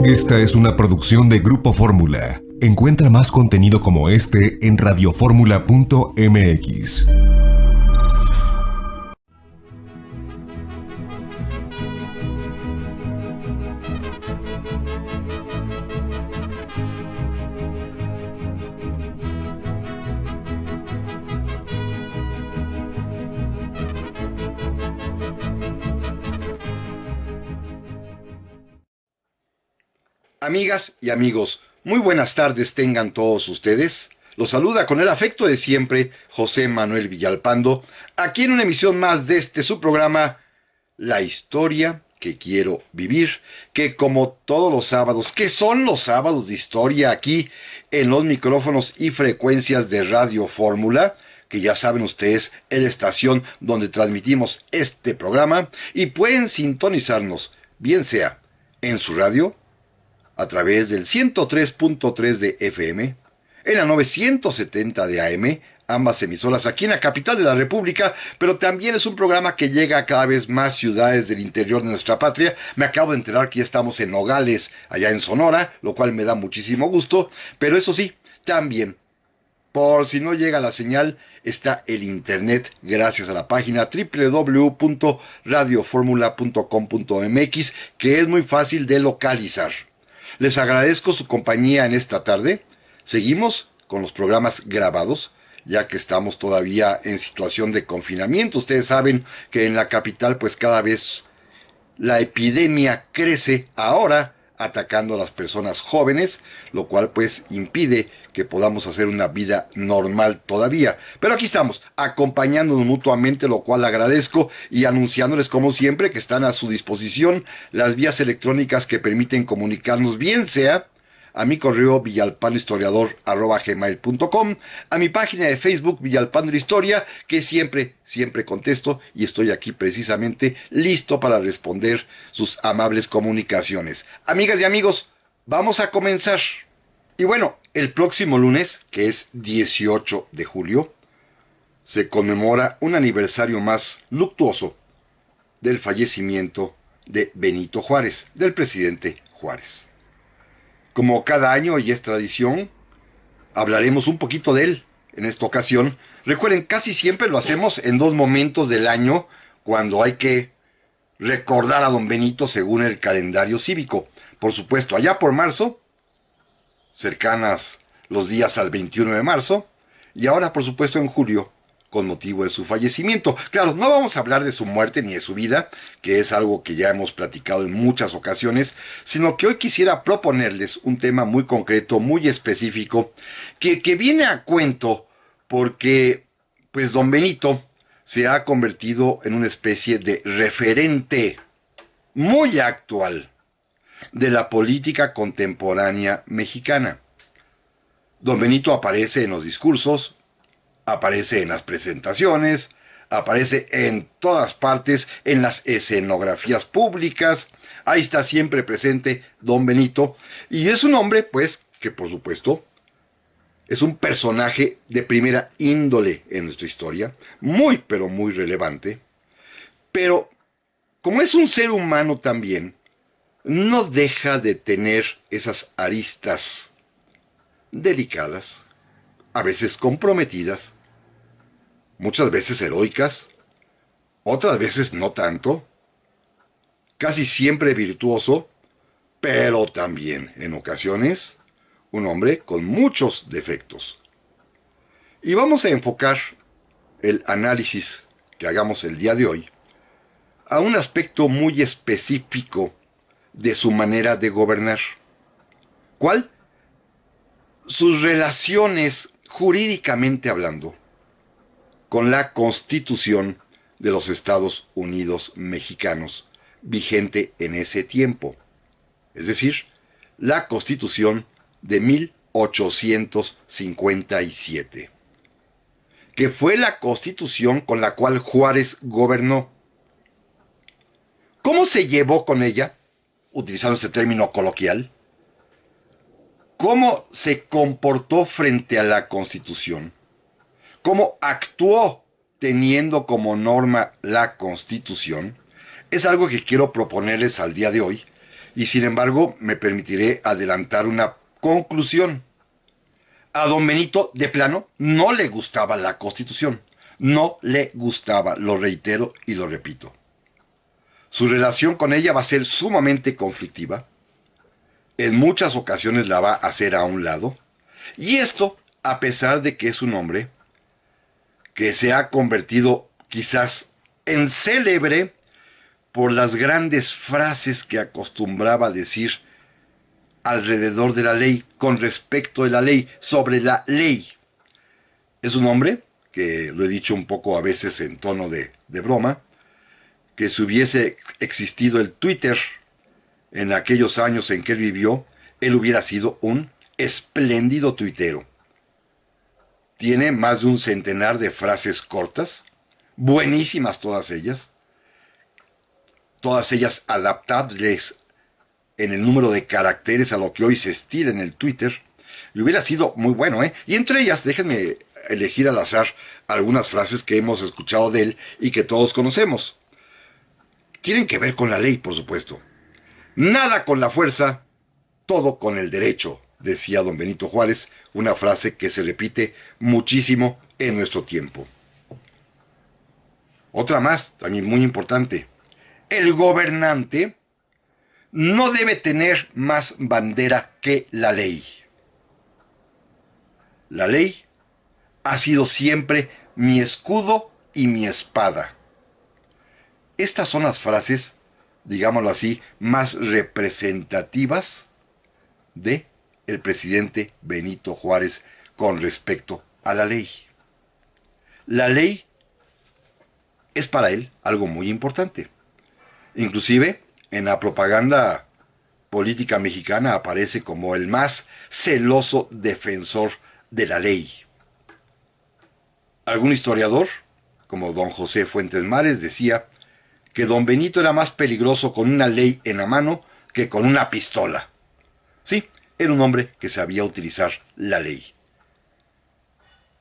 Esta es una producción de Grupo Fórmula. Encuentra más contenido como este en radioformula.mx. Amigas y amigos, muy buenas tardes tengan todos ustedes. Los saluda con el afecto de siempre José Manuel Villalpando, aquí en una emisión más de su programa La Historia que Quiero Vivir, que como todos los sábados, que son los sábados de historia aquí en los micrófonos y frecuencias de Radio Fórmula, que ya saben ustedes es la estación donde transmitimos este programa, y pueden sintonizarnos, bien sea en su radio, a través del 103.3 de FM, en la 970 de AM, ambas emisoras aquí en la capital de la República, pero también es un programa que llega a cada vez más ciudades del interior de nuestra patria. Me acabo de enterar que ya estamos en Nogales, allá en Sonora, lo cual me da muchísimo gusto, pero eso sí, también, por si no llega la señal, está el internet gracias a la página www.radioformula.com.mx, que es muy fácil de localizar. Les agradezco su compañía en esta tarde. Seguimos con los programas grabados, ya que estamos todavía en situación de confinamiento. Ustedes saben que en la capital pues cada vez la epidemia crece ahora, atacando a las personas jóvenes, lo cual pues impide que podamos hacer una vida normal todavía. Pero aquí estamos, acompañándonos mutuamente, lo cual agradezco, y anunciándoles como siempre que están a su disposición las vías electrónicas que permiten comunicarnos, bien sea a mi correo villalpandohistoriador@gmail.com, a mi página de Facebook Villalpando la Historia, que siempre contesto, y estoy aquí precisamente listo para responder sus amables comunicaciones. Amigas y amigos, vamos a comenzar. Y bueno, el próximo lunes, que es 18 de julio, se conmemora un aniversario más luctuoso del fallecimiento de Benito Juárez, del presidente Juárez. Como cada año y es tradición, hablaremos un poquito de él en esta ocasión. Recuerden, casi siempre lo hacemos en dos momentos del año cuando hay que recordar a don Benito según el calendario cívico. Por supuesto, allá por marzo, cercanas los días al 21 de marzo, y ahora por supuesto en julio, con motivo de su fallecimiento. Claro, no vamos a hablar de su muerte ni de su vida, que es algo que ya hemos platicado en muchas ocasiones, sino que hoy quisiera proponerles un tema muy concreto, muy específico, que viene a cuento porque, pues, don Benito se ha convertido en una especie de referente muy actual de la política contemporánea mexicana. Don Benito aparece en los discursos, aparece en las presentaciones, aparece en todas partes, en las escenografías públicas. Ahí está siempre presente don Benito, y es un hombre, pues, que por supuesto es un personaje de primera índole en nuestra historia, muy pero muy relevante, pero como es un ser humano también, no deja de tener esas aristas delicadas, a veces comprometidas, muchas veces heroicas, otras veces no tanto, casi siempre virtuoso, pero también en ocasiones un hombre con muchos defectos. Y vamos a enfocar el análisis que hagamos el día de hoy a un aspecto muy específico de su manera de gobernar. ¿Cuál? Sus relaciones, jurídicamente hablando, con la Constitución de los Estados Unidos mexicanos, vigente en ese tiempo. Es decir, la Constitución de 1857, que fue la Constitución con la cual Juárez gobernó. ¿Cómo se llevó con ella? Utilizando este término coloquial. ¿Cómo se comportó frente a la Constitución? ¿Cómo actuó teniendo como norma la Constitución? Es algo que quiero proponerles al día de hoy, Y sin embargo, me permitiré adelantar una conclusión. A don Benito, de plano, no le gustaba la Constitución. No le gustaba, lo reitero y lo repito. Su relación con ella va a ser sumamente conflictiva. En muchas ocasiones la va a hacer a un lado. Y esto, a pesar de que es un hombre que se ha convertido quizás en célebre por las grandes frases que acostumbraba a decir alrededor de la ley, con respecto de la ley, sobre la ley. Es un hombre, que lo he dicho un poco a veces en tono de broma, que si hubiese existido el Twitter en aquellos años en que él vivió, él hubiera sido un espléndido tuitero. Tiene más de un centenar de frases cortas, buenísimas todas ellas adaptables en el número de caracteres a lo que hoy se estila en el Twitter, y hubiera sido muy bueno, ¿eh? Y entre ellas, déjenme elegir al azar algunas frases que hemos escuchado de él y que todos conocemos. Tienen que ver con la ley, por supuesto. Nada con la fuerza, todo con el derecho, decía don Benito Juárez, una frase que se repite muchísimo en nuestro tiempo. Otra más, también muy importante. El gobernante no debe tener más bandera que la ley. La ley ha sido siempre mi escudo y mi espada. Estas son las frases, digámoslo así, más representativas de el presidente Benito Juárez con respecto a la ley. La ley es para él algo muy importante. Inclusive, en la propaganda política mexicana aparece como el más celoso defensor de la ley. Algún historiador, como don José Fuentes Mares, decía que don Benito era más peligroso con una ley en la mano que con una pistola. Sí, era un hombre que sabía utilizar la ley.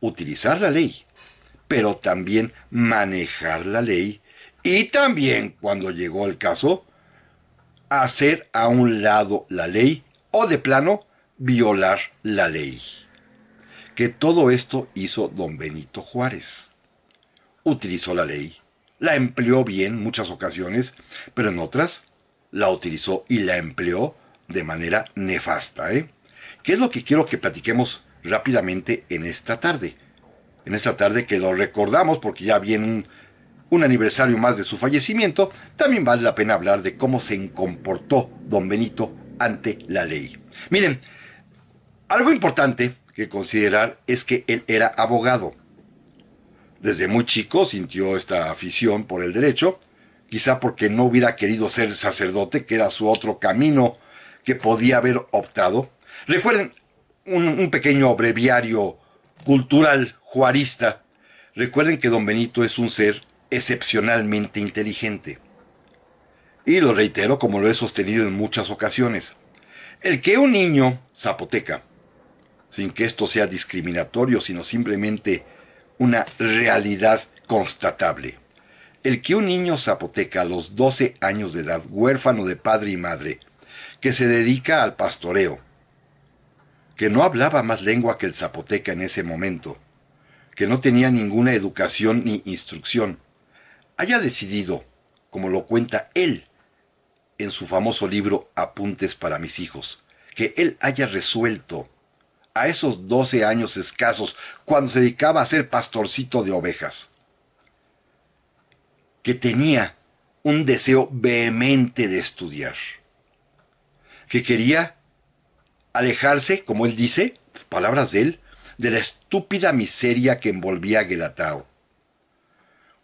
Utilizar la ley, pero también manejar la ley y también, cuando llegó el caso, hacer a un lado la ley o de plano violar la ley. Que todo esto hizo don Benito Juárez. Utilizó la ley, la empleó bien en muchas ocasiones, pero en otras la utilizó y la empleó de manera nefasta, ¿eh? ¿Qué es lo que quiero que platiquemos rápidamente en esta tarde? En esta tarde que lo recordamos porque ya viene un aniversario más de su fallecimiento, también vale la pena hablar de cómo se comportó don Benito ante la ley. Miren, algo importante que considerar es que él era abogado. Desde muy chico sintió esta afición por el derecho, quizá porque no hubiera querido ser sacerdote, que era su otro camino que podía haber optado. Recuerden un pequeño breviario cultural juarista. Recuerden que don Benito es un ser excepcionalmente inteligente. Y lo reitero como lo he sostenido en muchas ocasiones. El que un niño zapoteca, sin que esto sea discriminatorio, sino simplemente una realidad constatable. El que un niño zapoteca a los 12 años de edad, huérfano de padre y madre, que se dedica al pastoreo, que no hablaba más lengua que el zapoteca en ese momento, que no tenía ninguna educación ni instrucción, haya decidido, como lo cuenta él en su famoso libro Apuntes para mis hijos, que él haya resuelto a esos 12 años escasos, cuando se dedicaba a ser pastorcito de ovejas, que tenía un deseo vehemente de estudiar, que quería alejarse, como él dice, palabras de él, de la estúpida miseria que envolvía a Guelatao.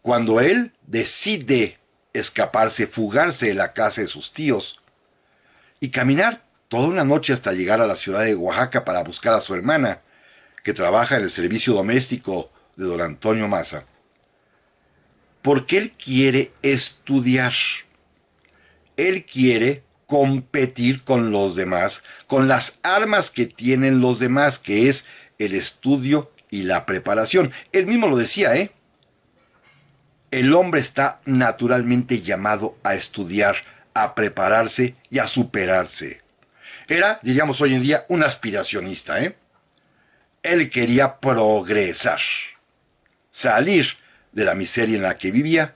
Cuando él decide escaparse, fugarse de la casa de sus tíos y caminar toda una noche hasta llegar a la ciudad de Oaxaca para buscar a su hermana, que trabaja en el servicio doméstico de don Antonio Maza, porque él quiere estudiar. Él quiere competir con los demás, con las armas que tienen los demás, que es el estudio y la preparación. Él mismo lo decía, El hombre está naturalmente llamado a estudiar, a prepararse y a superarse. Era, diríamos hoy en día, un aspiracionista, ¿eh? Él quería progresar, salir de la miseria en la que vivía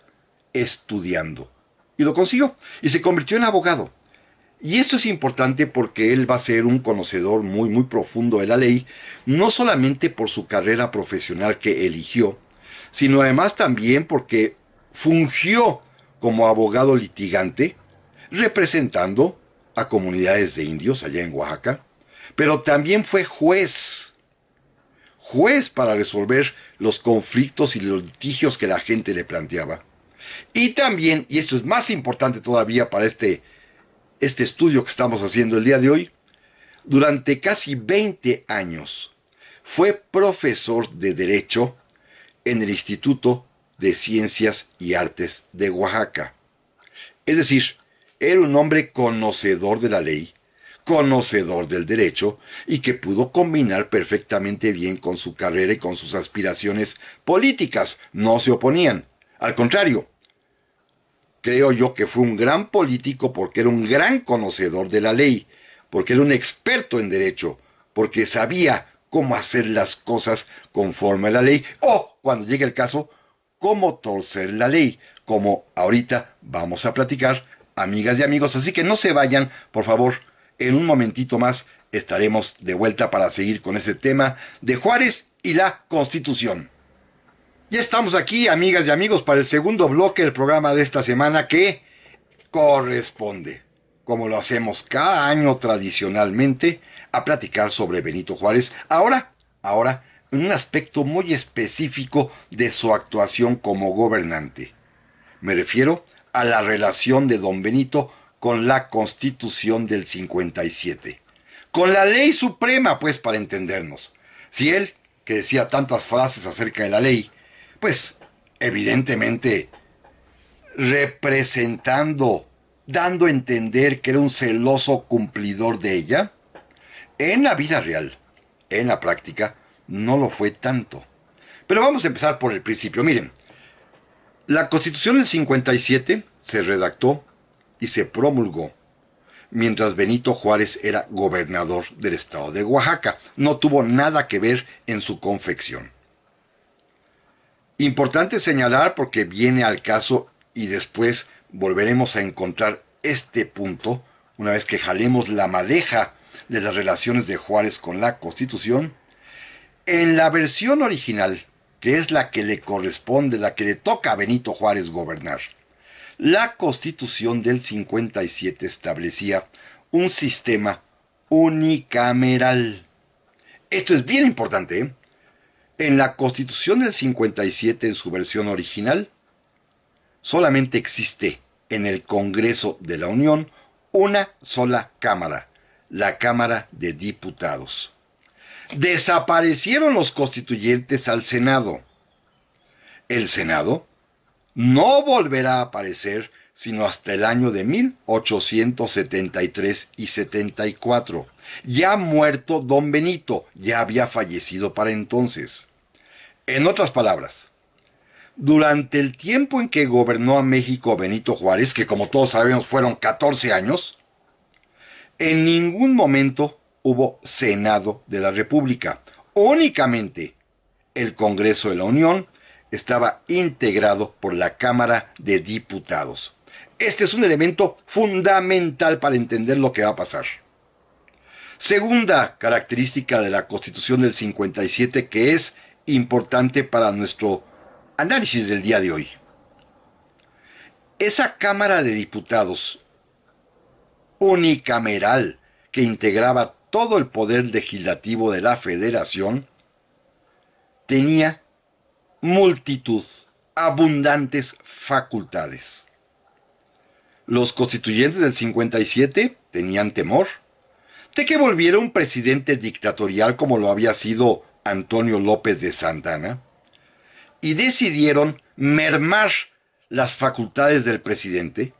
estudiando. Y lo consiguió, y se convirtió en abogado. Y esto es importante porque él va a ser un conocedor muy, muy profundo de la ley, no solamente por su carrera profesional que eligió, sino además también porque fungió como abogado litigante, representando a comunidades de indios allá en Oaxaca, pero también fue juez para resolver los conflictos y los litigios que la gente le planteaba. Y también, y esto es más importante todavía para este estudio que estamos haciendo el día de hoy, durante casi 20 años fue profesor de Derecho en el Instituto de Ciencias y Artes de Oaxaca. Es decir, era un hombre conocedor de la ley, conocedor del derecho y que pudo combinar perfectamente bien con su carrera y con sus aspiraciones políticas. No se oponían. Al contrario, creo yo que fue un gran político porque era un gran conocedor de la ley, porque era un experto en derecho, porque sabía cómo hacer las cosas conforme a la ley o, cuando llegue el caso, cómo torcer la ley, como ahorita vamos a platicar, amigas y amigos. Así que no se vayan, por favor. En un momentito más estaremos de vuelta para seguir con ese tema de Juárez y la Constitución. Ya estamos aquí, amigas y amigos, para el segundo bloque del programa de esta semana que corresponde, como lo hacemos cada año tradicionalmente, a platicar sobre Benito Juárez. Ahora, en un aspecto muy específico de su actuación como gobernante. Me refiero a la relación de don Benito con la Constitución del 57. Con la ley suprema, pues, para entendernos. Si él, que decía tantas frases acerca de la ley, pues, evidentemente, representando, dando a entender que era un celoso cumplidor de ella, en la vida real, en la práctica, no lo fue tanto. Pero vamos a empezar por el principio. Miren, la Constitución del 57 se redactó y se promulgó mientras Benito Juárez era gobernador del estado de Oaxaca. No tuvo nada que ver en su confección. Importante señalar porque viene al caso y después volveremos a encontrar este punto una vez que jalemos la madeja de las relaciones de Juárez con la Constitución. En la versión original, que es la que le corresponde, la que le toca a Benito Juárez gobernar, la Constitución del 57 establecía un sistema unicameral. Esto es bien importante, ¿eh? En la Constitución del 57, en su versión original, solamente existe en el Congreso de la Unión una sola Cámara, la Cámara de Diputados. Desaparecieron los constituyentes al Senado. El Senado no volverá a aparecer sino hasta el año de 1873 y 74. Ya muerto don Benito, ya había fallecido para entonces. En otras palabras, durante el tiempo en que gobernó a México Benito Juárez, que como todos sabemos fueron 14 años, en ningún momento hubo Senado de la República. Únicamente el Congreso de la Unión estaba integrado por la Cámara de Diputados. Este es un elemento fundamental para entender lo que va a pasar. Segunda característica de la Constitución del 57 que es importante para nuestro análisis del día de hoy. Esa Cámara de Diputados unicameral que integraba todo el poder legislativo de la Federación tenía multitud, abundantes facultades. Los constituyentes del 57 tenían temor de que volviera un presidente dictatorial como lo había sido Antonio López de Santana, y decidieron mermar las facultades del presidente,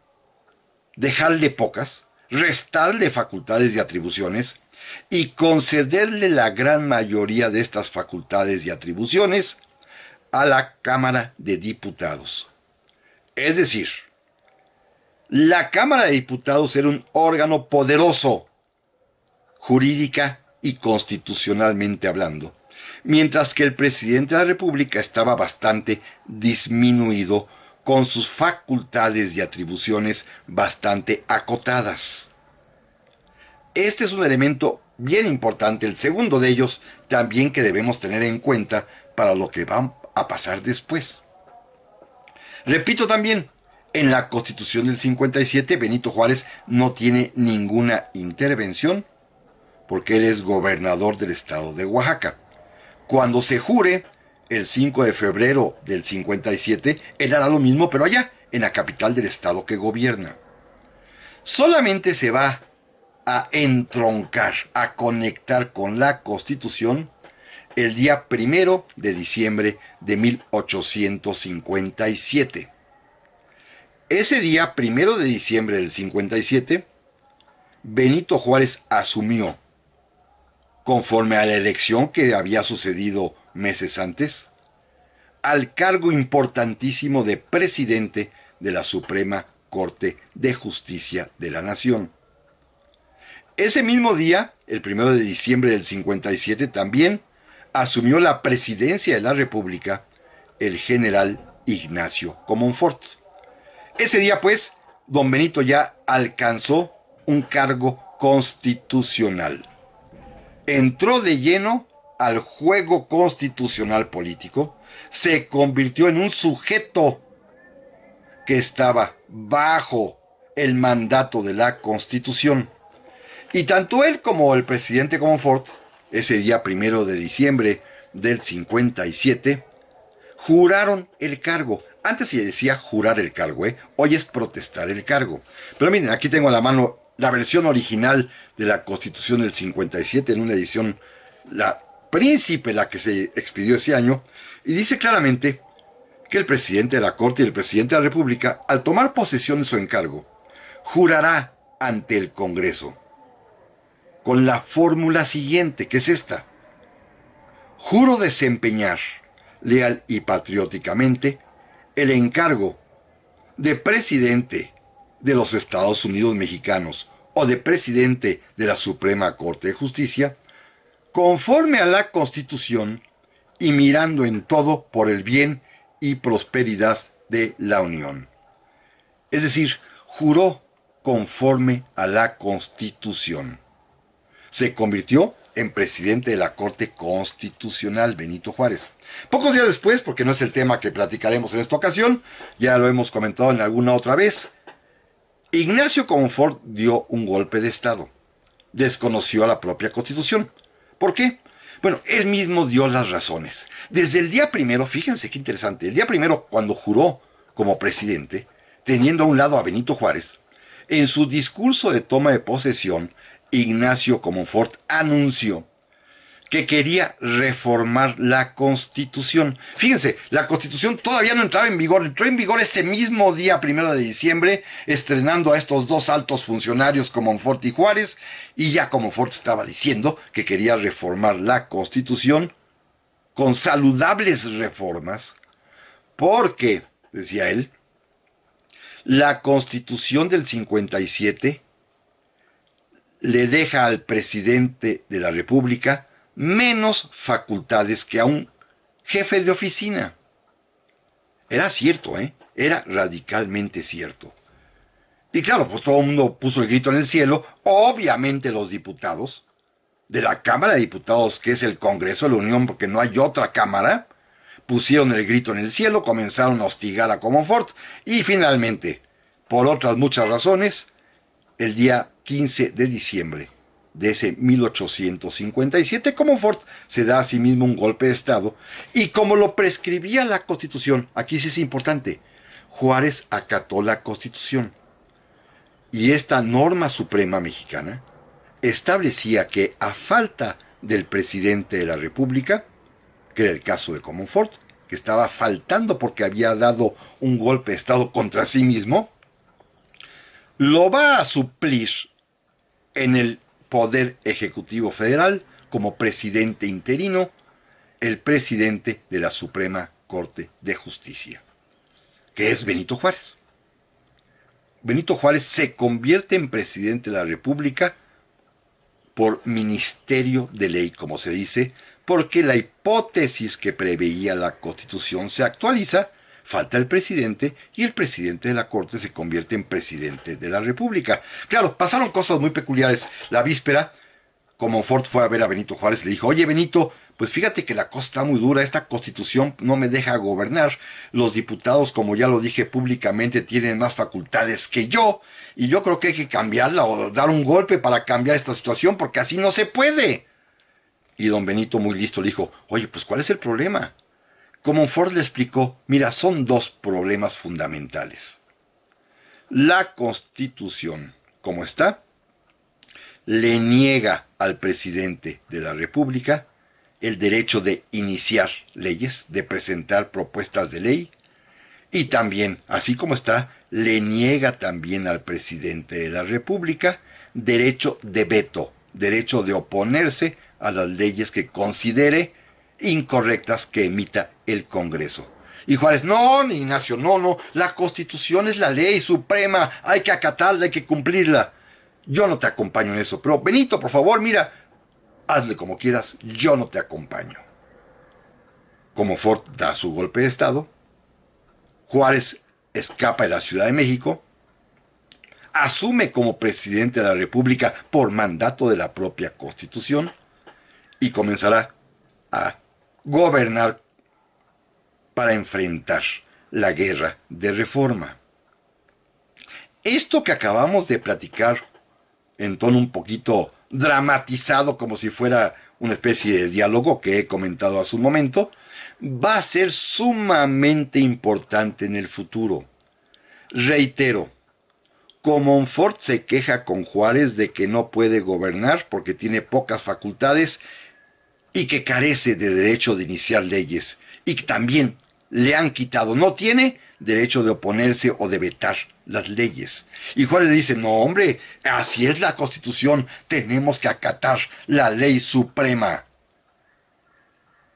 dejarle pocas, restarle facultades y atribuciones, y concederle la gran mayoría de estas facultades y atribuciones a la Cámara de Diputados. Es decir, La Cámara de Diputados era un órgano poderoso, jurídica y constitucionalmente hablando, mientras que el presidente de la República estaba bastante disminuido, con sus facultades y atribuciones bastante acotadas. Este es un elemento bien importante, el segundo de ellos también, que debemos tener en cuenta para lo que va a pasar después. Repito también, en la Constitución del 57 Benito Juárez no tiene ninguna intervención porque él es gobernador del estado de Oaxaca. Cuando se jure el 5 de febrero del 57, él hará lo mismo, pero allá, en la capital del estado que gobierna. Solamente se va a entroncar, a conectar con la Constitución el día 1 de diciembre de 1857. Ese día, 1 de diciembre del 57, Benito Juárez asumió, conforme a la elección que había sucedido meses antes, al cargo importantísimo de presidente de la Suprema Corte de Justicia de la Nación. Ese mismo día, el 1 de diciembre del 57, también asumió la presidencia de la República el general Ignacio Comonfort. Ese día, pues, don Benito ya alcanzó un cargo constitucional. Entró de lleno al juego constitucional político, se convirtió en un sujeto que estaba bajo el mandato de la Constitución. Y tanto él como el presidente Comonfort, ese día 1 de diciembre del 57, juraron el cargo. Antes se decía jurar el cargo, hoy es protestar el cargo. Pero miren, aquí tengo a la mano la versión original de la Constitución del 57, en una edición, la Príncipe, la que se expidió ese año, y dice claramente que el presidente de la Corte y el presidente de la República, al tomar posesión de su encargo, jurará ante el Congreso con la fórmula siguiente, que es esta: juro desempeñar leal y patrióticamente el encargo de presidente de los Estados Unidos mexicanos o de presidente de la Suprema Corte de Justicia, conforme a la Constitución y mirando en todo por el bien y prosperidad de la Unión. Es decir, juró conforme a la Constitución. Se convirtió en presidente de la Corte Constitucional Benito Juárez. Pocos días después, porque no es el tema que platicaremos en esta ocasión, ya lo hemos comentado en alguna otra vez, Ignacio Comonfort dio un golpe de Estado. Desconoció a la propia Constitución. ¿Por qué? Bueno, él mismo dio las razones. Desde el día primero, fíjense qué interesante, el día primero, cuando juró como presidente, teniendo a un lado a Benito Juárez, en su discurso de toma de posesión, Ignacio Comonfort anunció que quería reformar la Constitución. Fíjense, la Constitución todavía no entraba en vigor, entró en vigor ese mismo día 1 de diciembre, estrenando a estos dos altos funcionarios, Comonfort y Juárez, y ya Comonfort estaba diciendo que quería reformar la Constitución con saludables reformas, porque, decía él, la Constitución del 57 le deja al presidente de la República menos facultades que a un jefe de oficina. Era cierto, era radicalmente cierto. Y claro, pues todo el mundo puso el grito en el cielo. Obviamente los diputados de la Cámara de Diputados, que es el Congreso de la Unión, porque no hay otra cámara, pusieron el grito en el cielo, comenzaron a hostigar a Comonfort y finalmente, por otras muchas razones, el día 15 de diciembre de ese 1857, Comonfort se da a sí mismo un golpe de Estado, y como lo prescribía la Constitución, aquí sí es importante, Juárez acató la Constitución. Y esta norma suprema mexicana establecía que, a falta del presidente de la República, que era el caso de Comonfort, que estaba faltando porque había dado un golpe de Estado contra sí mismo, lo va a suplir en el Poder Ejecutivo Federal como presidente interino el presidente de la Suprema Corte de Justicia, que es Benito Juárez. Benito Juárez se convierte en presidente de la República por ministerio de ley, como se dice, porque la hipótesis que preveía la Constitución se actualiza, falta el presidente y el presidente de la Corte se convierte en presidente de la República. Claro, pasaron cosas muy peculiares. La víspera, Comonfort fue a ver a Benito Juárez y le dijo: oye, Benito, pues fíjate que la cosa está muy dura, esta Constitución no me deja gobernar, los diputados, como ya lo dije públicamente, tienen más facultades que yo, y yo creo que hay que cambiarla o dar un golpe para cambiar esta situación, porque así no se puede. Y don Benito, muy listo, le dijo: oye, pues ¿cuál es el problema? Comonfort le explicó: mira, son dos problemas fundamentales. La Constitución, como está, le niega al presidente de la República el derecho de iniciar leyes, de presentar propuestas de ley, y también, así como está, le niega también al presidente de la República derecho de veto, derecho de oponerse a las leyes que considere incorrectas que emita el Congreso. Y Juárez: no, Ignacio, no, la Constitución es la ley suprema, hay que acatarla, hay que cumplirla. Yo no te acompaño en eso, pero Benito, por favor, mira, hazle como quieras, yo no te acompaño. Comonfort da su golpe de Estado, Juárez escapa de la Ciudad de México, asume como presidente de la República por mandato de la propia Constitución y comenzará a gobernar para enfrentar la guerra de reforma. Esto que acabamos de platicar en tono un poquito dramatizado, como si fuera una especie de diálogo que he comentado hace un momento, va a ser sumamente importante en el futuro. Reitero, Comonfort se queja con Juárez de que no puede gobernar porque tiene pocas facultades y que carece de derecho de iniciar leyes, y que también le han quitado, no tiene derecho de oponerse o de vetar las leyes. Y Juárez le dice: no, hombre, así es la Constitución, tenemos que acatar la ley suprema.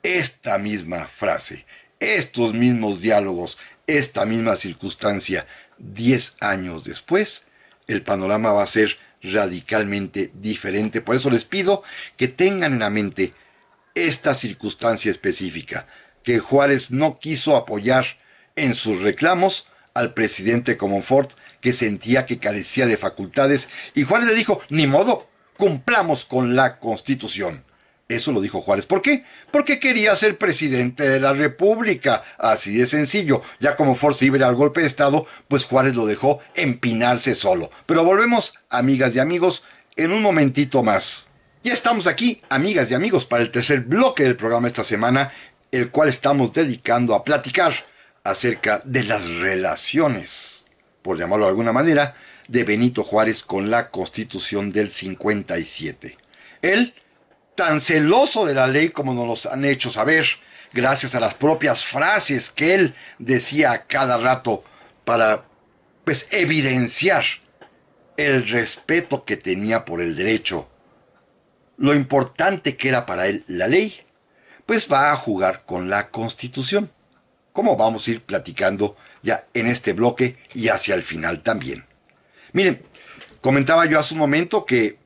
Esta misma frase, estos mismos diálogos, esta misma circunstancia, 10 años después, el panorama va a ser radicalmente diferente. Por eso les pido que tengan en la mente esta circunstancia específica, que Juárez no quiso apoyar en sus reclamos al presidente Comonfort, que sentía que carecía de facultades, y Juárez le dijo: ni modo, cumplamos con la Constitución. Eso lo dijo Juárez. ¿Por qué? Porque quería ser presidente de la República. Así de sencillo. Ya Comonfort se iba al golpe de Estado, pues Juárez lo dejó empinarse solo. Pero volvemos, amigas y amigos, en un momentito más. Ya estamos aquí, amigas y amigos, para el tercer bloque del programa esta semana, el cual estamos dedicando a platicar acerca de las relaciones, por llamarlo de alguna manera, de Benito Juárez con la Constitución del 57. Él, tan celoso de la ley como nos han hecho saber, gracias a las propias frases que él decía a cada rato para, pues, evidenciar el respeto que tenía por el derecho, lo importante que era para él la ley, pues va a jugar con la Constitución, como vamos a ir platicando ya en este bloque y hacia el final también. Miren, comentaba yo hace un momento que,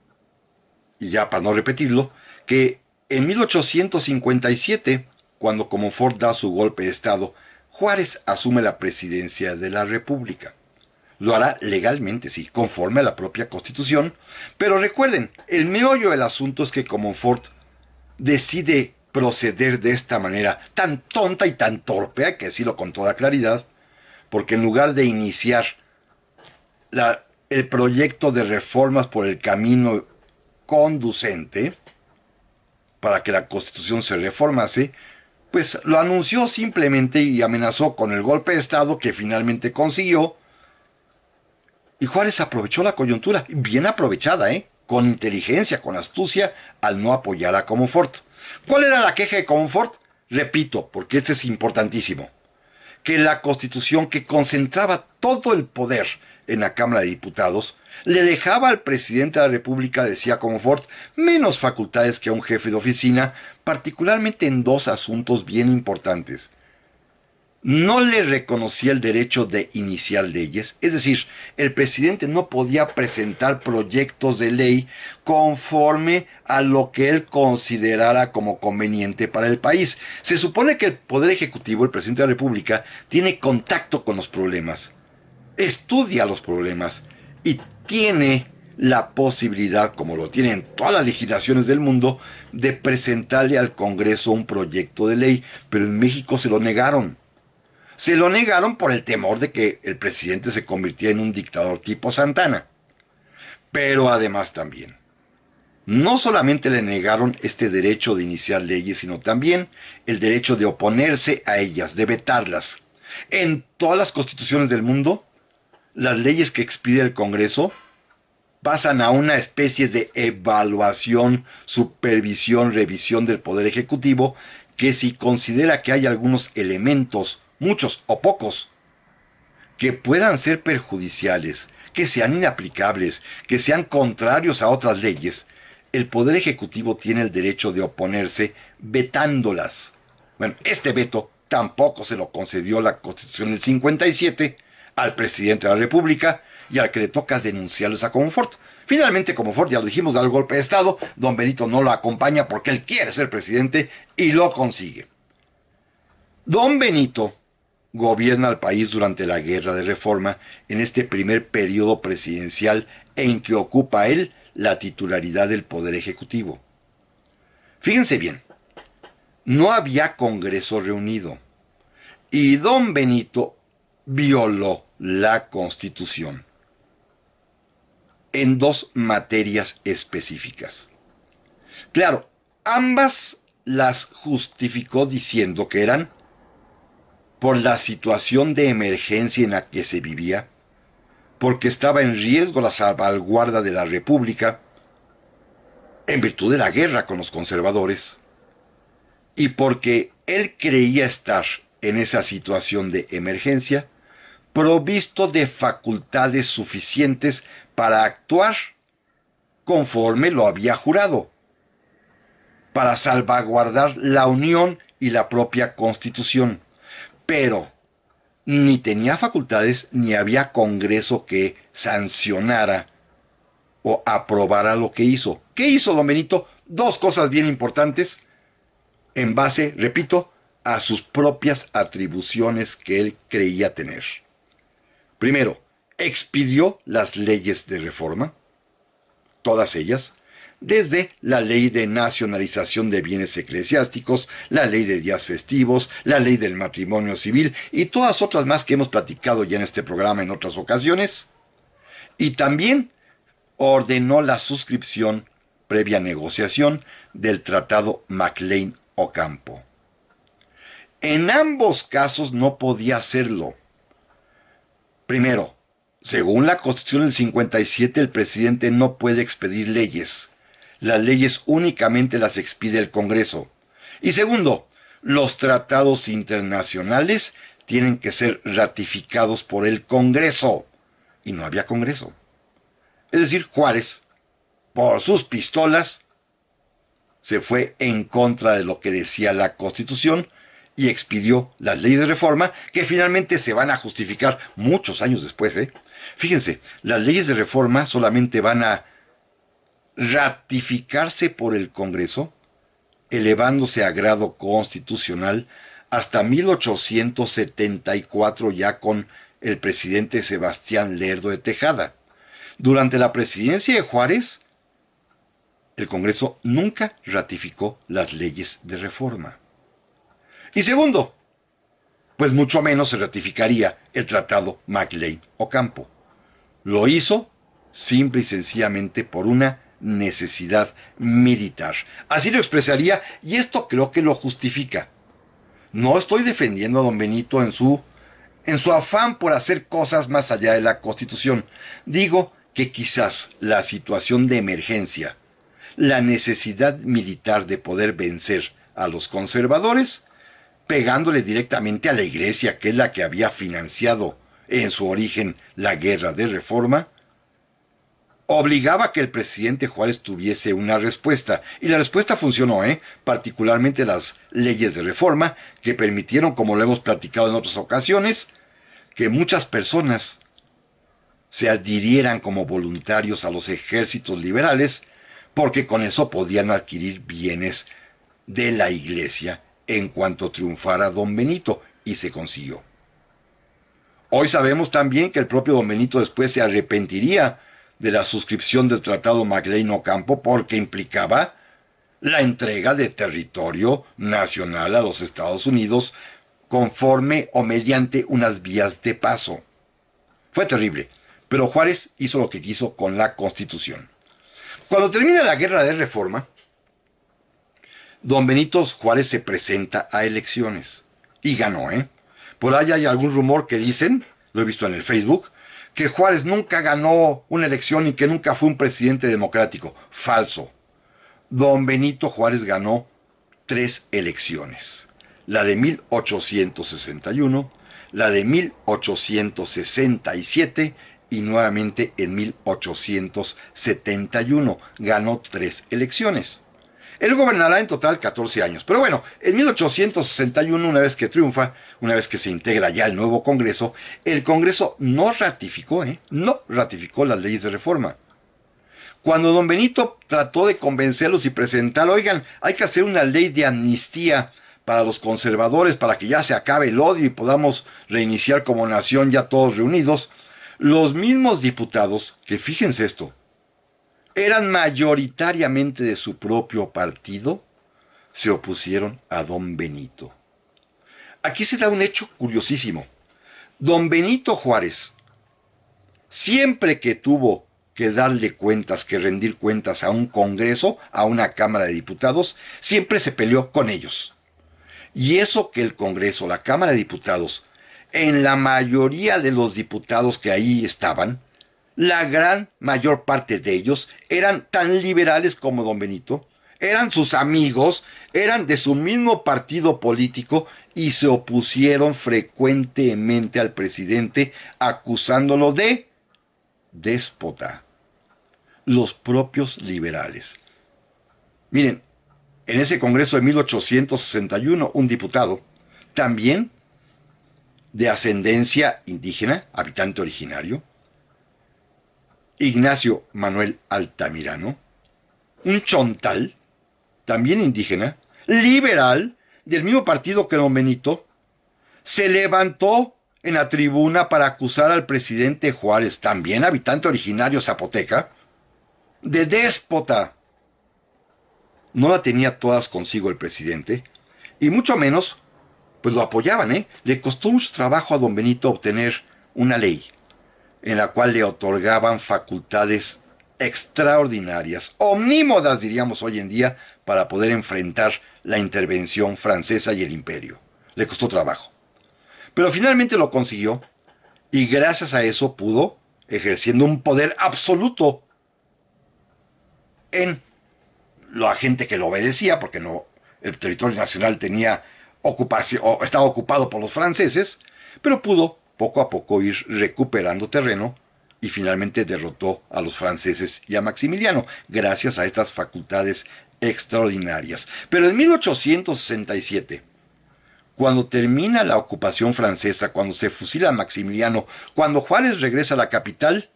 y ya para no repetirlo, que en 1857, cuando Comonfort da su golpe de Estado, Juárez asume la presidencia de la República. Lo hará legalmente, sí, conforme a la propia Constitución, pero recuerden, el meollo del asunto es que Comonfort decide proceder de esta manera tan tonta y tan torpe, hay que decirlo con toda claridad, porque en lugar de iniciar el proyecto de reformas por el camino conducente para que la Constitución se reformase, pues lo anunció simplemente y amenazó con el golpe de Estado que finalmente consiguió. Y Juárez aprovechó la coyuntura, bien aprovechada, con inteligencia, con astucia, al no apoyar a Comonfort. ¿Cuál era la queja de Comonfort? Repito, porque este es importantísimo. Que la Constitución, que concentraba todo el poder en la Cámara de Diputados, le dejaba al presidente de la República, decía Comonfort, menos facultades que a un jefe de oficina, particularmente en dos asuntos bien importantes. no le reconocía el derecho de iniciar leyes, es decir, el presidente no podía presentar proyectos de ley conforme a lo que él considerara como conveniente para el país. Se supone que el Poder Ejecutivo, el presidente de la República, tiene contacto con los problemas, estudia los problemas y tiene la posibilidad, como lo tienen todas las legislaciones del mundo, de presentarle al Congreso un proyecto de ley, pero en México se lo negaron. Se lo negaron por el temor de que el presidente se convirtiera en un dictador tipo Santana. Pero además también, no solamente le negaron este derecho de iniciar leyes, sino también el derecho de oponerse a ellas, de vetarlas. En todas las constituciones del mundo, las leyes que expide el Congreso pasan a una especie de evaluación, supervisión, revisión del Poder Ejecutivo, que si considera que hay algunos elementos, muchos o pocos, que puedan ser perjudiciales, que sean inaplicables, que sean contrarios a otras leyes, el Poder Ejecutivo tiene el derecho de oponerse vetándolas. Bueno, este veto tampoco se lo concedió la Constitución del 57 al presidente de la República y al que le toca denunciarles a Comonfort. Finalmente, Comonfort, ya lo dijimos, da el golpe de Estado, don Benito no lo acompaña porque él quiere ser presidente y lo consigue. Don Benito gobierna al país durante la Guerra de Reforma en este primer periodo presidencial en que ocupa él la titularidad del Poder Ejecutivo. Fíjense bien, no había Congreso reunido y don Benito violó la Constitución en dos materias específicas. Claro, ambas las justificó diciendo que eran por la situación de emergencia en la que se vivía, porque estaba en riesgo la salvaguarda de la República, en virtud de la guerra con los conservadores, y porque él creía estar en esa situación de emergencia, provisto de facultades suficientes para actuar conforme lo había jurado, para salvaguardar la unión y la propia Constitución. Pero ni tenía facultades ni había Congreso que sancionara o aprobara lo que hizo. ¿Qué hizo don Benito? Dos cosas bien importantes en base, repito, a sus propias atribuciones que él creía tener. Primero, expidió las leyes de reforma, todas ellas, desde la ley de nacionalización de bienes eclesiásticos, la ley de días festivos, la ley del matrimonio civil y todas otras más que hemos platicado ya en este programa en otras ocasiones. Y también ordenó la suscripción, previa negociación, del Tratado MacLean-Ocampo. En ambos casos no podía hacerlo. Primero, según la Constitución del 57, el presidente no puede expedir leyes. Las leyes únicamente las expide el Congreso. Y segundo, los tratados internacionales tienen que ser ratificados por el Congreso. Y no había Congreso. Es decir, Juárez, por sus pistolas, se fue en contra de lo que decía la Constitución y expidió las leyes de reforma que finalmente se van a justificar muchos años después. Fíjense, las leyes de reforma solamente van a ratificarse por el Congreso, elevándose a grado constitucional hasta 1874 ya con el presidente Sebastián Lerdo de Tejada. Durante la presidencia de Juárez, el Congreso nunca ratificó las leyes de reforma. Y segundo, pues mucho menos se ratificaría el Tratado MacLean-Ocampo. Lo hizo simple y sencillamente por una necesidad militar. Así lo expresaría y esto creo que lo justifica. No estoy defendiendo a don Benito en su afán por hacer cosas más allá de la Constitución. Digo que quizás la situación de emergencia, la necesidad militar de poder vencer a los conservadores, pegándole directamente a la Iglesia, que es la que había financiado en su origen la guerra de reforma, obligaba a que el presidente Juárez tuviese una respuesta. Y la respuesta funcionó, particularmente las leyes de reforma que permitieron, como lo hemos platicado en otras ocasiones, que muchas personas se adhirieran como voluntarios a los ejércitos liberales, porque con eso podían adquirir bienes de la iglesia en cuanto triunfara don Benito, y se consiguió. Hoy sabemos también que el propio don Benito después se arrepentiría de la suscripción del Tratado MacLean-Ocampo porque implicaba la entrega de territorio nacional a los Estados Unidos conforme o mediante unas vías de paso. Fue terrible, pero Juárez hizo lo que quiso con la Constitución. Cuando termina la Guerra de Reforma, don Benito Juárez se presenta a elecciones y ganó, Por ahí hay algún rumor que dicen, lo he visto en el Facebook, que Juárez nunca ganó una elección y que nunca fue un presidente democrático. Falso. Don Benito Juárez ganó 3 elecciones. La de 1861, la de 1867 y nuevamente en 1871. Ganó 3 elecciones. Él gobernará en total 14 años. Pero bueno, en 1861, una vez que triunfa, una vez que se integra ya el nuevo Congreso, el Congreso no ratificó las leyes de reforma. Cuando don Benito trató de convencerlos y presentar, oigan, hay que hacer una ley de amnistía para los conservadores, para que ya se acabe el odio y podamos reiniciar como nación ya todos reunidos, los mismos diputados, que fíjense esto, eran mayoritariamente de su propio partido, se opusieron a don Benito. Aquí se da un hecho curiosísimo. Don Benito Juárez, siempre que tuvo que darle cuentas, que rendir cuentas a un Congreso, a una Cámara de Diputados, siempre se peleó con ellos. Y eso que el Congreso, la Cámara de Diputados, en la mayoría de los diputados que ahí estaban, la gran mayor parte de ellos eran tan liberales como don Benito, eran sus amigos, eran de su mismo partido político y se opusieron frecuentemente al presidente acusándolo de déspota. Los propios liberales. Miren, en ese Congreso de 1861, un diputado, también de ascendencia indígena, habitante originario, Ignacio Manuel Altamirano, un chontal, también indígena, liberal, del mismo partido que don Benito, se levantó en la tribuna para acusar al presidente Juárez, también habitante originario zapoteca, de déspota. No la tenía todas consigo el presidente, y mucho menos, pues lo apoyaban, Le costó mucho trabajo a don Benito obtener una ley en la cual le otorgaban facultades extraordinarias, omnímodas diríamos hoy en día, para poder enfrentar la intervención francesa y el imperio. Le costó trabajo. Pero finalmente lo consiguió, y gracias a eso pudo, ejerciendo un poder absoluto en la gente que lo obedecía, porque no, el territorio nacional tenía ocupación, o estaba ocupado por los franceses, pero pudo poco a poco ir recuperando terreno y finalmente derrotó a los franceses y a Maximiliano, gracias a estas facultades extraordinarias. Pero en 1867, cuando termina la ocupación francesa, cuando se fusila a Maximiliano, cuando Juárez regresa a la capital,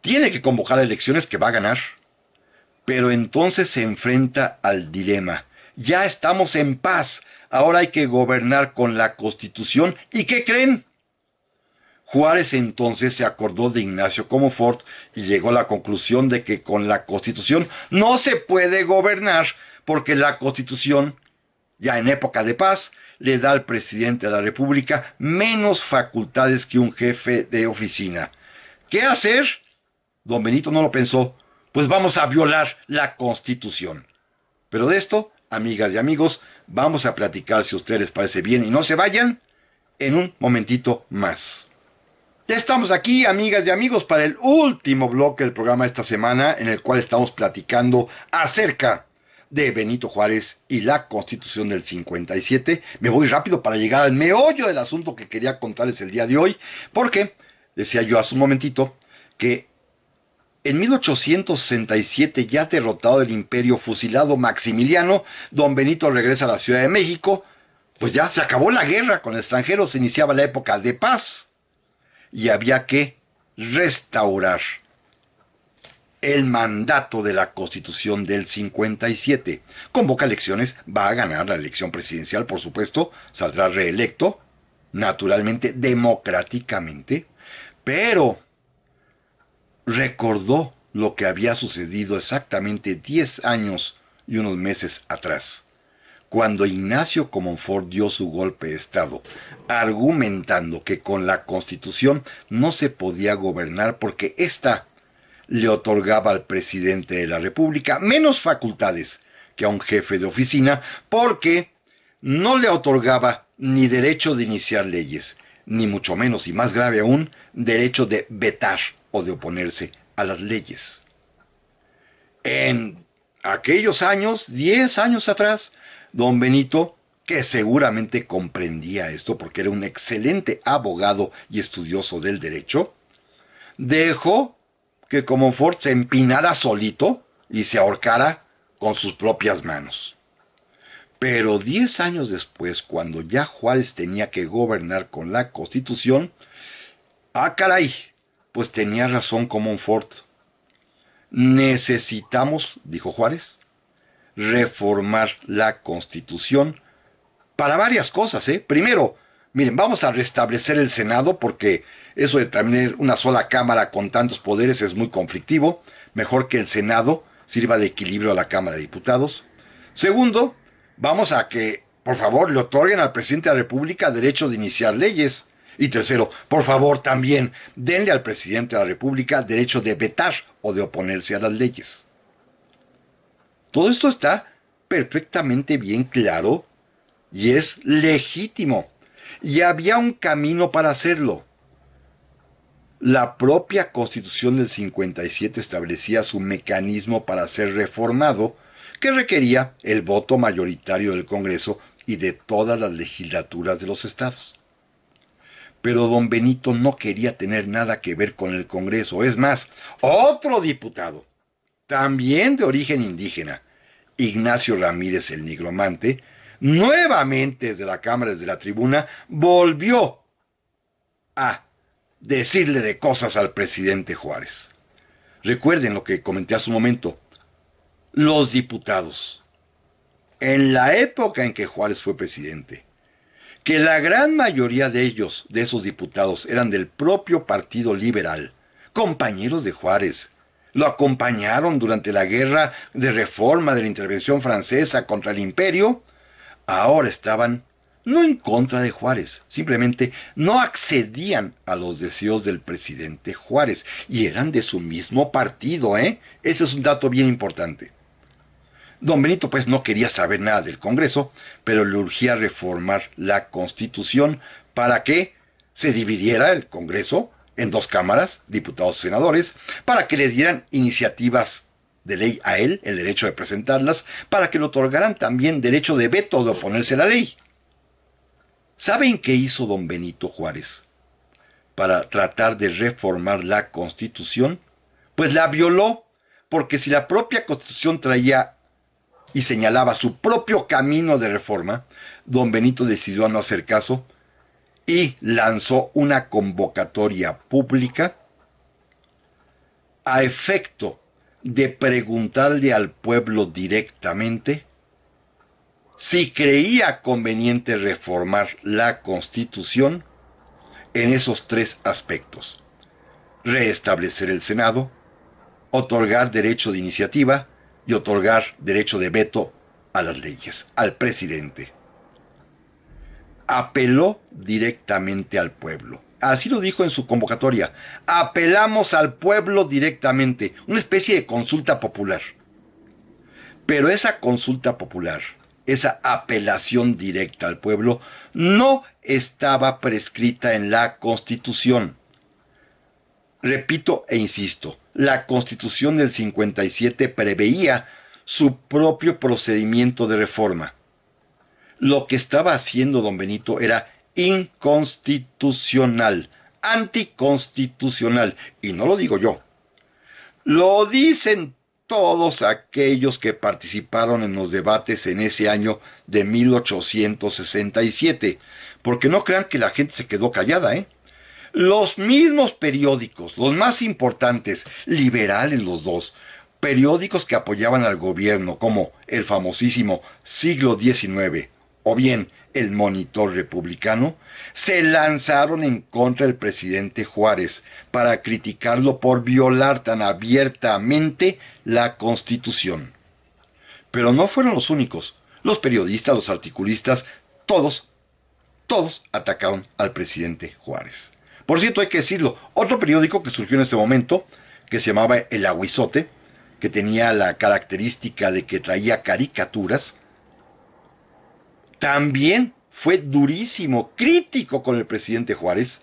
tiene que convocar elecciones que va a ganar. Pero entonces se enfrenta al dilema. Ya estamos en paz, ahora hay que gobernar con la Constitución. ¿Y qué creen? Juárez entonces se acordó de Ignacio Comonfort y llegó a la conclusión de que con la Constitución no se puede gobernar porque la Constitución, ya en época de paz, le da al presidente de la República menos facultades que un jefe de oficina. ¿Qué hacer? Don Benito no lo pensó. Pues vamos a violar la Constitución. Pero de esto, amigas y amigos, vamos a platicar, si a ustedes les parece bien, y no se vayan, en un momentito más. Ya estamos aquí, amigas y amigos, para el último bloque del programa de esta semana, en el cual estamos platicando acerca de Benito Juárez y la Constitución del 57. Me voy rápido para llegar al meollo del asunto que quería contarles el día de hoy, porque decía yo hace un momentito que En 1867, ya derrotado el imperio, fusilado Maximiliano, don Benito regresa a la Ciudad de México. Pues ya se acabó la guerra con el extranjero, se iniciaba la época de paz y había que restaurar el mandato de la Constitución del 57. Convoca elecciones, va a ganar la elección presidencial, por supuesto, saldrá reelecto, naturalmente, democráticamente, pero recordó lo que había sucedido exactamente 10 años y unos meses atrás, cuando Ignacio Comonfort dio su golpe de Estado, argumentando que con la Constitución no se podía gobernar porque ésta le otorgaba al presidente de la República menos facultades que a un jefe de oficina, porque no le otorgaba ni derecho de iniciar leyes, ni mucho menos, y más grave aún, derecho de vetar o de oponerse a las leyes. En aquellos años, 10 años atrás, don Benito, que seguramente comprendía esto porque era un excelente abogado y estudioso del derecho, dejó que Comonfort se empinara solito y se ahorcara con sus propias manos. Pero 10 años después, cuando ya Juárez tenía que gobernar con la Constitución, ¡ah, caray! Pues tenía razón Comonfort. Necesitamos, dijo Juárez, reformar la Constitución para varias cosas, ¿eh? Primero, miren, vamos a restablecer el Senado porque eso de tener una sola cámara con tantos poderes es muy conflictivo. Mejor que el Senado sirva de equilibrio a la Cámara de Diputados. Segundo, vamos a que, por favor, le otorguen al presidente de la República derecho de iniciar leyes. Y tercero, por favor, también denle al presidente de la República derecho de vetar o de oponerse a las leyes. Todo esto está perfectamente bien claro y es legítimo. Y había un camino para hacerlo. La propia Constitución del 57 establecía su mecanismo para ser reformado, que requería el voto mayoritario del Congreso y de todas las legislaturas de los estados. Pero don Benito no quería tener nada que ver con el Congreso. Es más, otro diputado, también de origen indígena, Ignacio Ramírez el Nigromante, nuevamente desde la Cámara, desde la tribuna, volvió a decirle de cosas al presidente Juárez. Recuerden lo que comenté hace un momento. Los diputados, en la época en que Juárez fue presidente, que la gran mayoría de ellos, de esos diputados, eran del propio Partido Liberal, compañeros de Juárez, lo acompañaron durante la guerra de reforma de la intervención francesa contra el imperio, ahora estaban no en contra de Juárez, simplemente no accedían a los deseos del presidente Juárez y eran de su mismo partido, ¿eh? Ese es un dato bien importante. Don Benito pues no quería saber nada del Congreso, pero le urgía reformar la Constitución para que se dividiera el Congreso en dos cámaras, diputados y senadores, para que le dieran iniciativas de ley a él, el derecho de presentarlas, para que le otorgaran también derecho de veto de oponerse a la ley. ¿Saben qué hizo don Benito Juárez para tratar de reformar la Constitución? Pues la violó, porque si la propia Constitución traía y señalaba su propio camino de reforma, don Benito decidió no hacer caso y lanzó una convocatoria pública a efecto de preguntarle al pueblo directamente si creía conveniente reformar la Constitución en esos tres aspectos: reestablecer el Senado, otorgar derecho de iniciativa y otorgar derecho de veto a las leyes, al presidente. Apeló directamente al pueblo. Así lo dijo en su convocatoria. Apelamos al pueblo directamente, una especie de consulta popular. Pero esa consulta popular, esa apelación directa al pueblo, no estaba prescrita en la Constitución. Repito e insisto, la Constitución del 57 preveía su propio procedimiento de reforma. Lo que estaba haciendo don Benito era inconstitucional, anticonstitucional, y no lo digo yo. Lo dicen todos aquellos que participaron en los debates en ese año de 1867, porque no crean que la gente se quedó callada, ¿eh? Los mismos periódicos, los más importantes, liberales los dos, periódicos que apoyaban al gobierno, como el famosísimo Siglo XIX o bien el Monitor Republicano, se lanzaron en contra del presidente Juárez para criticarlo por violar tan abiertamente la Constitución. Pero no fueron los únicos. Los periodistas, los articulistas, todos atacaron al presidente Juárez. Por cierto, hay que decirlo, otro periódico que surgió en ese momento, que se llamaba El Aguizote, que tenía la característica de que traía caricaturas, también fue durísimo, crítico con el presidente Juárez.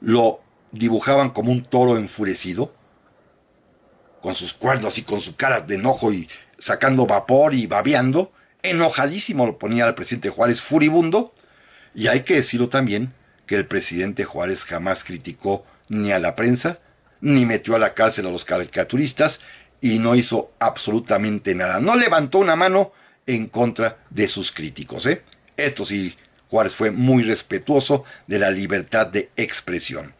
Lo dibujaban como un toro enfurecido, con sus cuernos y con su cara de enojo y sacando vapor y babeando. Enojadísimo lo ponía al presidente Juárez, furibundo. Y hay que decirlo también, que el presidente Juárez jamás criticó ni a la prensa, ni metió a la cárcel a los caricaturistas, y no hizo absolutamente nada. No levantó una mano en contra de sus críticos, ¿eh? Esto sí, Juárez fue muy respetuoso de la libertad de expresión.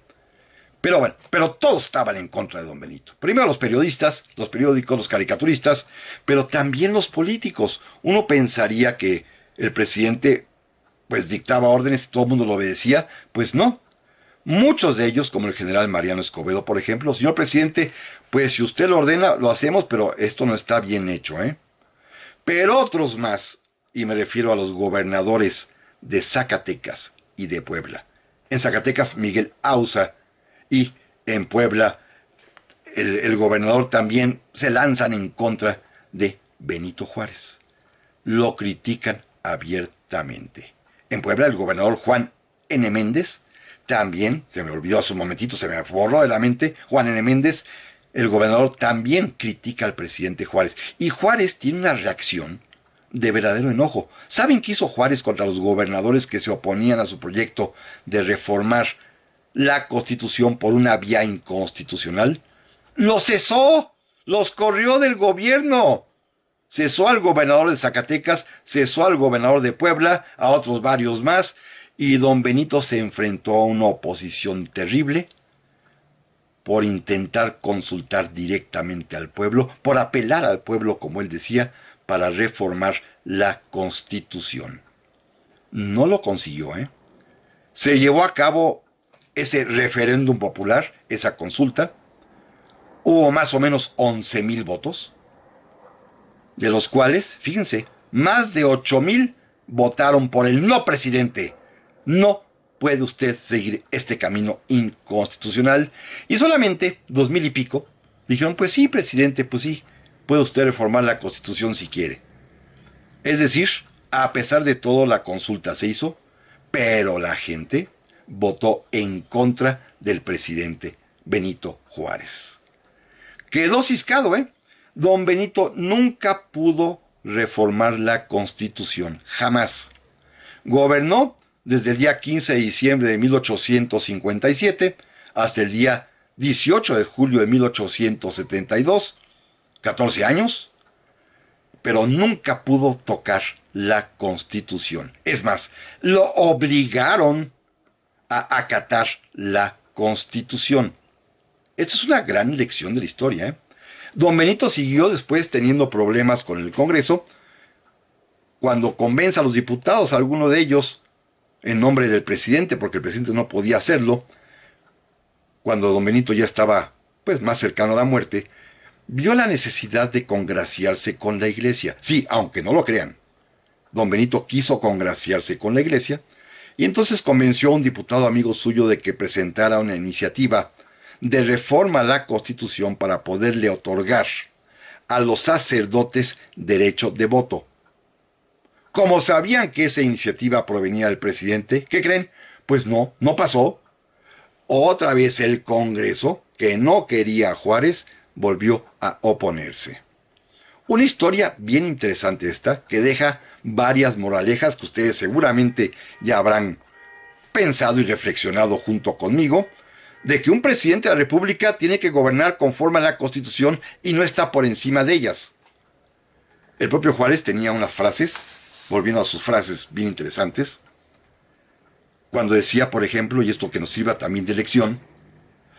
Pero bueno, pero todos estaban en contra de don Benito. Primero los periodistas, los periódicos, los caricaturistas, pero también los políticos. Uno pensaría que el presidente pues dictaba órdenes y todo el mundo lo obedecía. Pues no. Muchos de ellos, como el general Mariano Escobedo, por ejemplo, señor presidente, pues si usted lo ordena, lo hacemos, pero esto no está bien hecho, ¿eh? Pero otros más, y me refiero a los gobernadores de Zacatecas y de Puebla. En Zacatecas, Miguel Auza, y en Puebla, el gobernador también se lanzan en contra de Benito Juárez. Lo critican abiertamente. En Puebla, el gobernador Juan N. Méndez, también, se me olvidó hace un momentito, se me borró de la mente, Juan N. Méndez, el gobernador también critica al presidente Juárez. Y Juárez tiene una reacción de verdadero enojo. ¿Saben qué hizo Juárez contra los gobernadores que se oponían a su proyecto de reformar la Constitución por una vía inconstitucional? ¡Los cesó! ¡Los corrió del gobierno! Cesó al gobernador de Zacatecas, cesó al gobernador de Puebla, a otros varios más, y don Benito se enfrentó a una oposición terrible por intentar consultar directamente al pueblo, por apelar al pueblo, como él decía, para reformar la Constitución. No lo consiguió, ¿eh? Se llevó a cabo ese referéndum popular, esa consulta. Hubo más o menos 11,000 votos, de los cuales, fíjense, más de 8,000 votaron por el no presidente. No puede usted seguir este camino inconstitucional. Y solamente 2,000 y pico dijeron, pues sí, presidente, pues sí, puede usted reformar la Constitución si quiere. Es decir, a pesar de todo, la consulta se hizo, pero la gente votó en contra del presidente Benito Juárez. Quedó ciscado, ¿eh? Don Benito nunca pudo reformar la Constitución, jamás. Gobernó desde el día 15 de diciembre de 1857 hasta el día 18 de julio de 1872, 14 años, pero nunca pudo tocar la Constitución. Es más, lo obligaron a acatar la Constitución. Esto es una gran lección de la historia, ¿eh? Don Benito siguió después teniendo problemas con el Congreso. Cuando convence a los diputados, alguno de ellos, en nombre del presidente, porque el presidente no podía hacerlo, cuando don Benito ya estaba pues más cercano a la muerte, vio la necesidad de congraciarse con la iglesia. Sí, aunque no lo crean, don Benito quiso congraciarse con la iglesia, y entonces convenció a un diputado amigo suyo de que presentara una iniciativa de reforma a la Constitución para poderle otorgar a los sacerdotes derecho de voto. Como sabían que esa iniciativa provenía del presidente, ¿qué creen? Pues no pasó. Otra vez el Congreso, que no quería a Juárez, volvió a oponerse. Una historia bien interesante esta, que deja varias moralejas que ustedes seguramente ya habrán pensado y reflexionado junto conmigo. de que un presidente de la República tiene que gobernar conforme a la Constitución y no está por encima de ellas. El propio Juárez tenía unas frases, volviendo a sus frases bien interesantes, cuando decía, por ejemplo, y esto que nos sirva también de lección,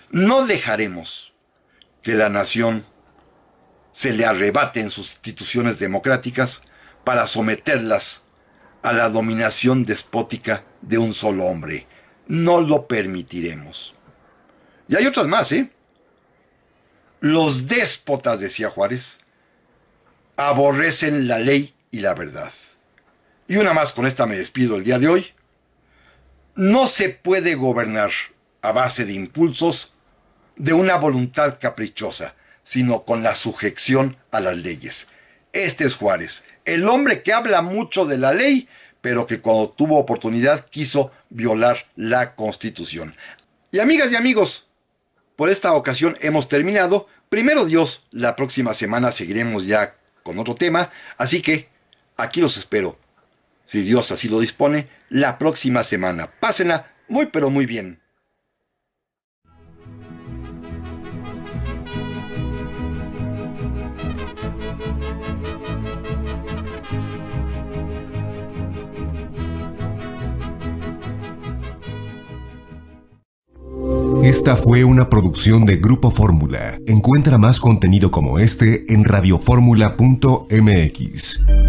no dejaremos que la nación se le arrebate en sus instituciones democráticas para someterlas a la dominación despótica de un solo hombre. No lo permitiremos. Y hay otras más, ¿eh? Los déspotas, decía Juárez, aborrecen la ley y la verdad. Y una más, con esta me despido el día de hoy. No se puede gobernar a base de impulsos de una voluntad caprichosa, sino con la sujeción a las leyes. Este es Juárez, el hombre que habla mucho de la ley, pero que cuando tuvo oportunidad quiso violar la Constitución. Y amigas y amigos, por esta ocasión hemos terminado. Primero Dios, la próxima semana seguiremos ya con otro tema, así que aquí los espero, si Dios así lo dispone, la próxima semana. Pásenla muy pero muy bien. Esta fue una producción de Grupo Fórmula. Encuentra más contenido como este en radioformula.mx.